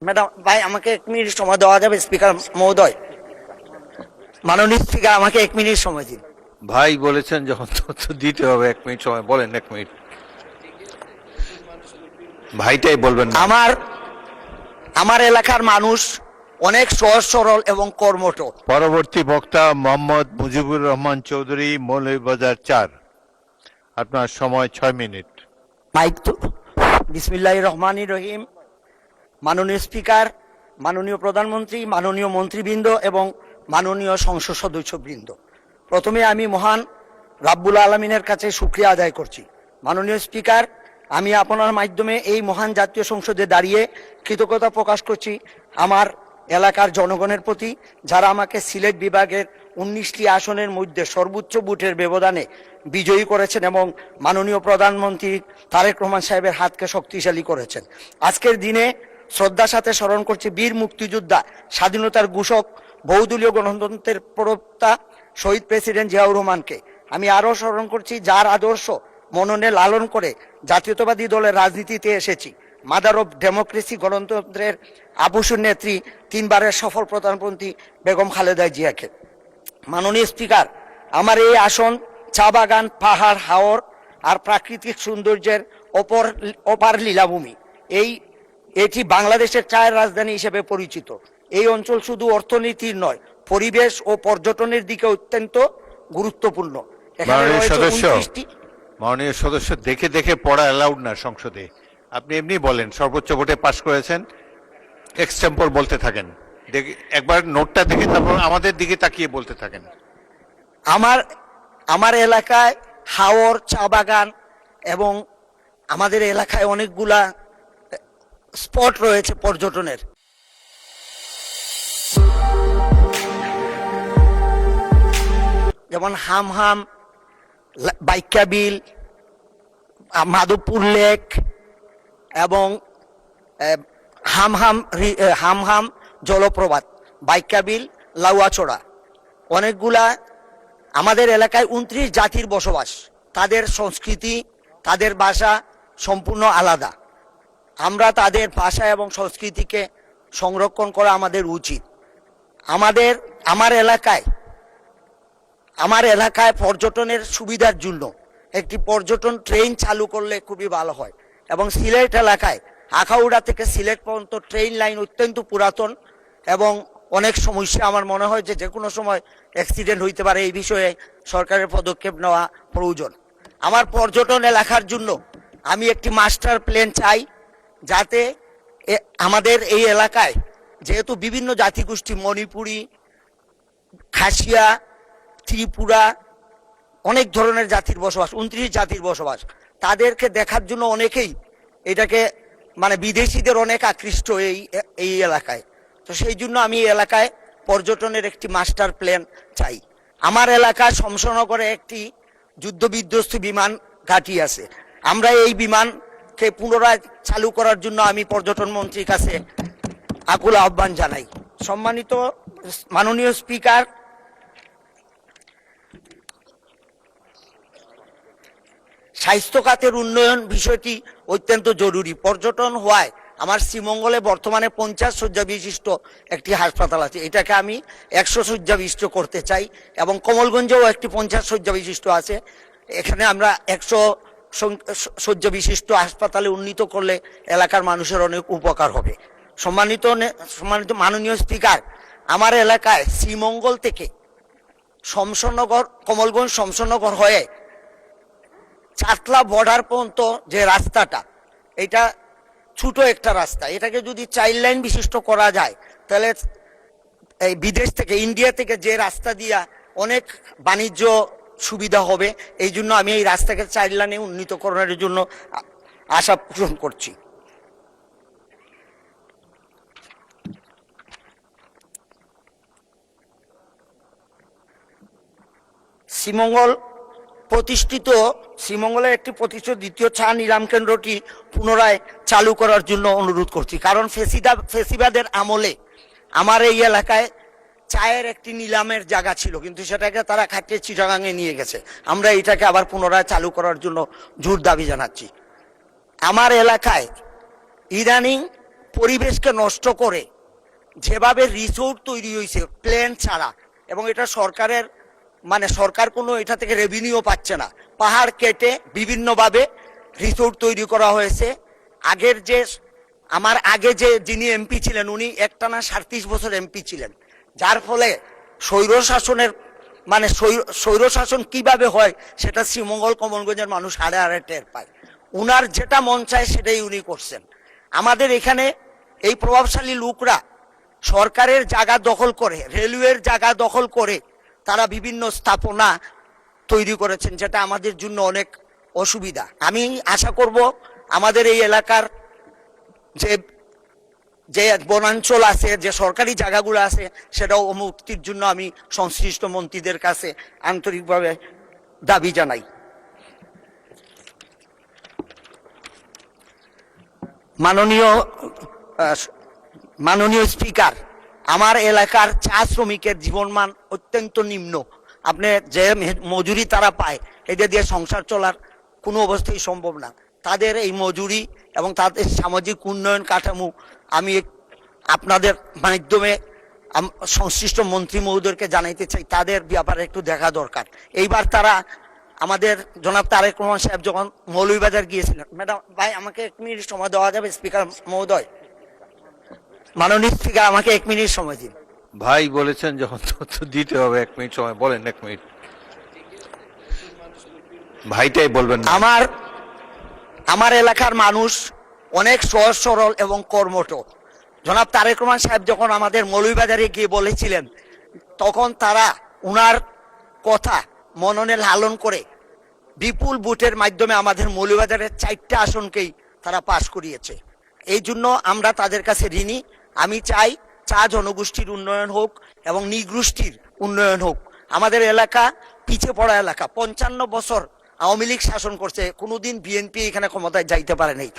Madam ভাই, আমাকে 1 minute সময় দেওয়া যাবে? স্পিকার মহোদয়, মাননীয় স্পিকার, আমাকে 1 মিনিট সময় দিন। ভাই বলেছেন যখন তথ্য দিতে হবে 1 মিনিট সময়, বলেন 1 মিনিট। ভাইটাই বলবেন না। আমার এলাকার মানুষ অনেক সহজ সরল এবং কর্মঠ। পরবর্তী বক্তা মোহাম্মদ মুজিবুর রহমান চৌধুরী, মৌলভীবাজার 4। আপনার সময় 6 মিনিট। মাইক তো। বিসমিল্লাহির রহমানির রহিম। মাননীয় স্পিকার, মাননীয় প্রধানমন্ত্রী, মাননীয় মন্ত্রীবৃন্দ এবং মাননীয় সংসদ সদস্যবৃন্দ, প্রথমে আমি মহান রাব্বুল আলমিনের কাছে শুকরিয়া আদায় করছি। মাননীয় স্পিকার, আমি আপনার মাধ্যমে এই মহান জাতীয় সংসদে দাঁড়িয়ে কৃতজ্ঞতা প্রকাশ করছি আমার এলাকার জনগণের প্রতি, যারা আমাকে সিলেট বিভাগের 19টি আসনের মধ্যে সর্বোচ্চ ভোটের ব্যবধানে বিজয়ী করেছেন এবং মাননীয় প্রধানমন্ত্রী তারেক রহমান সাহেবের হাতকে শক্তিশালী করেছেন। আজকের দিনে শ্রদ্ধার সাথে স্মরণ করছি বীর মুক্তিযোদ্ধা, স্বাধীনতার ঘোষক, বহুদলীয় গণতন্ত্রের প্রবক্তা শহীদ প্রেসিডেন্ট জিয়াউর রহমানকে। আমি আরও স্মরণ করছি যার আদর্শ মননে লালন করে জাতীয়তাবাদী দলের রাজনীতিতে এসেছি, মাদার অফ ডেমোক্রেসি, গণতন্ত্রের আবুসুর নেত্রী, 3বারের সফল প্রধানমন্ত্রী বেগম খালেদা জিয়াকে। মাননীয় স্পিকার, আমার এই আসন চা বাগান, পাহাড়, হাওর আর প্রাকৃতিক সৌন্দর্যের অপার লীলাভূমি। এটি বাংলাদেশের চায়ের রাজধানী হিসেবে পরিচিত। এই অঞ্চল শুধু অর্থনীতির নয়, পরিবেশ ও পর্যটনের দিকে অত্যন্ত গুরুত্বপূর্ণ। মাননীয় সদস্য, দেখে দেখে পড়া অ্যালাউড না সংসদে। আপনি এমনি বলেন, সর্বোচ্চ ভোটে পাশ করেছেন, এক্সটেম্পর বলতে থাকেন। একবার নোটটা দেখে তারপর আমাদের দিকে তাকিয়ে বলতে থাকেন। আমার এলাকায় হাওর, চা বাগান এবং আমাদের এলাকায় অনেকগুলা স্পট রয়েছে পর্যটনের। যেমন হামহাম, বাইকা বিল, মাধবপুর লেক এবং হামহাম জলপ্রপাত, বাইকা বিল, লাউয়াছড়া। অনেকগুলা আমাদের এলাকায় 29 জাতির বসবাস। তাদের সংস্কৃতি, তাদের ভাষা সম্পূর্ণ আলাদা। আমরা তাদের ভাষা এবং সংস্কৃতিকে সংরক্ষণ করা আমাদের উচিত। আমার এলাকায় পর্যটনের সুবিধার জন্য একটি পর্যটন ট্রেন চালু করলে খুবই ভালো হয়। এবং সিলেট এলাকায় আখাউড়া থেকে সিলেট পর্যন্ত ট্রেন লাইন অত্যন্ত পুরাতন এবং অনেক সমস্যা। আমার মনে হয় যে কোনো সময় অ্যাক্সিডেন্ট হইতে পারে। এই বিষয়ে সরকারের পদক্ষেপ নেওয়া প্রয়োজন। আমার পর্যটন এলাকার জন্য আমি একটি মাস্টার প্ল্যান চাই, যাতে আমাদের এই এলাকায় যেহেতু বিভিন্ন জাতিগোষ্ঠী, মণিপুরি, খাসিয়া, ত্রিপুরা, অনেক ধরনের জাতির বসবাস, 29 জাতির বসবাস, তাদেরকে দেখার জন্য অনেকেই এটাকে বিদেশিদের অনেক আকৃষ্ট এই এলাকায়। তো সেই জন্য আমি এই এলাকায় পর্যটনের একটি মাস্টার প্ল্যান চাই। আমার এলাকায় শমশনগরে একটি যুদ্ধ বিধ্বস্ত বিমান ঘাঁটি আছে। আমরা এই বিমানকে পুনরায় চালু করার জন্য আমি পর্যটন মন্ত্রীর কাছে আকুল আহ্বান জানাই। সম্মানিত মাননীয় স্পিকার, স্বাস্থ্য খাতের উন্নয়ন বিষয়টি অত্যন্ত জরুরি। পর্যটন হওয়ায় আমার শ্রীমঙ্গলে বর্তমানে 50 শয্যা বিশিষ্ট একটি হাসপাতাল আছে, এটাকে আমি 100 শয্যা বিশিষ্ট করতে চাই। এবং কমলগঞ্জেও একটি 50 শয্যা বিশিষ্ট আছে, এখানে আমরা 100 শয্যা বিশিষ্ট হাসপাতালে উন্নীত করলে এলাকার মানুষের অনেক উপকার হবে। সম্মানিত মাননীয় স্পিকার, আমার এলাকায় শ্রীমঙ্গল থেকে কমলগঞ্জ শমশনগর হয়ে চাতলা বর্ডার পর্যন্ত যে রাস্তাটা, এটা ছোট একটা রাস্তা, এটাকে যদি 4 লাইন বিশিষ্ট করা যায় তাহলে এই বিদেশ থেকে, ইন্ডিয়া থেকে যে রাস্তা দিয়া অনেক বাণিজ্য সুবিধা হবে। এই জন্য আমি এই রাস্তাকে 4 লাইনে উন্নীতকরণের জন্য আশা পোষণ করছি। শ্রীমঙ্গলের একটি প্রতিষ্ঠিত দ্বিতীয় চা নিলাম কেন্দ্রটি পুনরায় চালু করার জন্য অনুরোধ করছি। কারণ ফেসিবাদের আমলে আমার এই এলাকায় চায়ের একটি নিলামের জায়গা ছিল, কিন্তু সেটাকে তারা খাটিয়ে চিটাগাঙে নিয়ে গেছে। আমরা এটাকে আবার পুনরায় চালু করার জন্য জোর দাবি জানাচ্ছি। আমার এলাকায় ইদানিং পরিবেশকে নষ্ট করে যেভাবে রিসোর্ট তৈরি হয়েছে প্ল্যান ছাড়া, এবং এটা সরকারের মানে সরকার কোনো এটা থেকে রেভিনিউ পাচ্ছে না, পাহাড় কেটে বিভিন্নভাবে রিসোর্ট তৈরি করা হয়েছে। আগের যে আমার আগে যে যিনি এমপি ছিলেন উনি একটানা 37 বছর এমপি ছিলেন, যার ফলে স্বৈরশাসনের মানে স্বৈরশাসন কিভাবে হয় সেটা শ্রীমঙ্গল কমলগঞ্জের মানুষ হাড়ে হাড়ে টের পায়। উনার যেটা মন চায় সেটাই উনি করছেন। আমাদের এখানে এই প্রভাবশালী লোকরা সরকারের জায়গা দখল করে, রেলওয়ের জায়গা দখল করে তারা বিভিন্ন স্থাপনা তৈরি করেছেন, যেটা আমাদের জন্য অনেক অসুবিধা। আমি আশা করব আমাদের এই এলাকার যে যে বনাঞ্চল আছে, যে সরকারি জায়গাগুলো আছে, সেটাও মুক্তির জন্য আমি সংশ্লিষ্ট মন্ত্রীদের কাছে আন্তরিকভাবে দাবি জানাই। মাননীয় স্পিকার, আমার এলাকার চা শ্রমিকের জীবনমান অত্যন্ত নিম্ন। আপনি যে মজুরি তারা পায় এটা দিয়ে সংসার চলার কোনো অবস্থাই সম্ভব না। তাদের এই মজুরি এবং তাদের সামাজিক উন্নয়ন কাঠামো আমি আপনাদের মাধ্যমে সংশ্লিষ্ট মন্ত্রী মহোদয়কে জানাইতে চাই, তাদের ব্যাপারে একটু দেখা দরকার। এইবার তারা আমাদের জনাব তারেক রহমান সাহেব যখন মৌলভীবাজার গিয়েছিলেন, ম্যাডাম ভাই আমাকে 1 মিনিট সময় দেওয়া যাবে? স্পিকার মহোদয়, মাননীয় স্পিকার আমাকে 1 মিনিট সময় দিন। ভাই বলেছেন যখন তথ্য দিতে হবে 1 মিনিট সময়, বলেন 1 মিনিট। ভাইটাই বলবেন না। আমার এলাকার মানুষ অনেক সহজ সরল এবং কর্মঠ। জনাব তারেক রহমান সাহেব যখন আমাদের মৌলভীবাজারে গিয়ে বলেছিলেন, তখন তারা উনার কথা মননে লালন করে বিপুল ভোটের মাধ্যমে আমাদের মৌলভীবাজারের 4টা আসনকেই তারা পাশ করিয়েছে। এই জন্য আমরা তাদের কাছে ঋণী। আমি চাই চা জনগোষ্ঠীর উন্নয়ন হোক এবং নিগোষ্ঠীর উন্নয়ন হোক। আমাদের এলাকা পিছিয়ে পড়া এলাকা, 55 বছর আওয়ামী লীগ শাসন করছে, কোনোদিন বিএনপি এখানে ক্ষমতায় যাইতে পারে নাই।